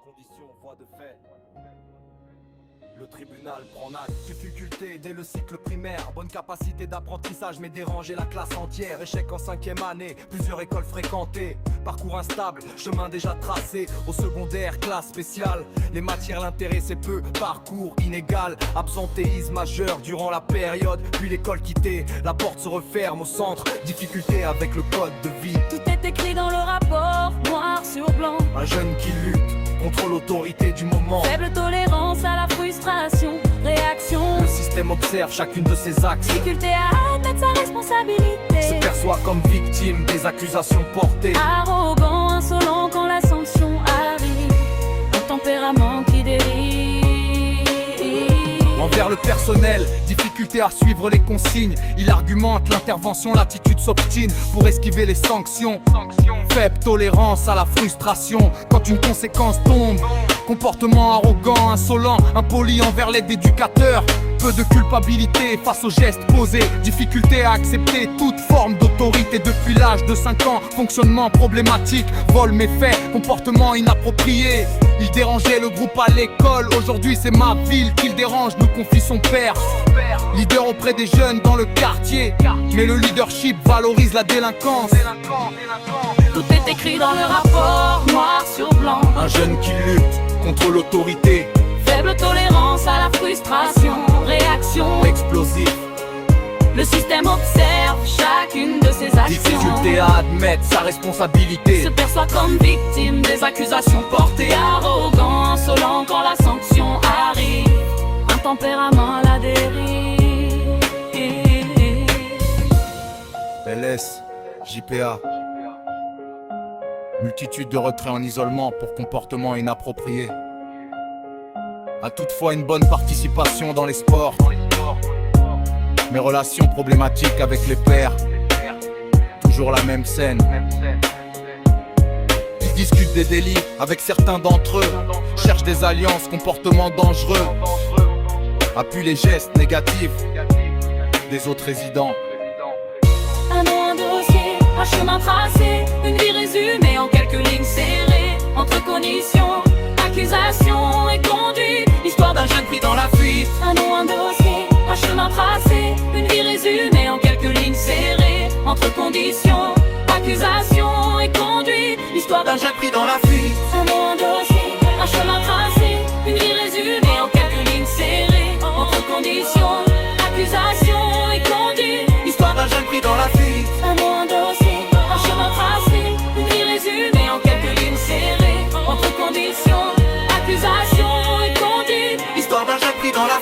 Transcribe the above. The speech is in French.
conditions, voie de fait. Le tribunal prend acte. Difficulté dès le cycle primaire. Bonne capacité d'apprentissage mais déranger la classe entière. Échec en 5e année, plusieurs écoles fréquentées. Parcours instable, chemin déjà tracé. Au secondaire, classe spéciale. Les matières l'intéressaient peu, parcours inégal. Absentéisme majeur durant la période. Puis l'école quittée, la porte se referme au centre. Difficulté avec le code de vie. Tout est écrit dans le rapport, noir sur blanc. Un jeune qui lutte contre l'autorité du moment. Faible tolérance à la frustration, réaction. Le système observe chacune de ses actes. Difficulté à admettre sa responsabilité. Se perçoit comme victime des accusations portées. Arrogant, insolent quand la sanction arrive. Un tempérament qui dérive. Envers le personnel, difficulté à suivre les consignes. Il argumente l'intervention, l'attitude s'obstine pour esquiver les sanctions. Faible tolérance à la frustration quand une conséquence tombe. Comportement arrogant, insolent, impoli envers l'aide d'éducateur. Peu de culpabilité face aux gestes posés. Difficulté à accepter toute forme d'autorité depuis l'âge de 5 ans. Fonctionnement problématique, vol méfait, comportement inapproprié. Il dérangeait le groupe à l'école. Aujourd'hui c'est ma ville qu'il dérange, nous confie son père. Leader auprès des jeunes dans le quartier. Mais le leadership valorise la délinquance. Tout est écrit dans le rapport, noir sur blanc. Un jeune qui lutte contre l'autorité. Faible tolérance à la frustration, réaction. Explosif. Le système observe chacune de ses actions. Difficulté à admettre sa responsabilité. Se perçoit comme victime des accusations portées. Arrogant, insolent quand la sanction arrive. Un tempérament à la dérive. LS, JPA. Multitude de retraits en isolement pour comportement inapproprié. A toutefois une bonne participation dans les sports. Mes relations problématiques avec les pairs. Toujours la même scène. Ils discutent des délits avec certains d'entre eux. Cherchent des alliances, comportements dangereux. Appuient les gestes négatifs des autres résidents. Un nom, un dossier, un chemin tracé. Une vie résumée en quelques lignes serrées. Entre cognition, accusation et conduite. L'histoire d'un jeune pris dans la fuite. Un nom, un dossier, un chemin tracé. Une vie résumée en quelques lignes serrées. Entre conditions, accusation et conduite. L'histoire d'un jeune pris dans la fuite. Un nom, un dossier, un chemin tracé. Une vie résumée en quelques lignes serrées. Entre conditions, accusation et conduite. L'histoire d'un jeune pris dans la fuite. Un nom, un dossier, un chemin tracé. Une vie résumée en quelques lignes serrées. Entre conditions, accusation et conduite. L'histoire d'un jeune pris dans la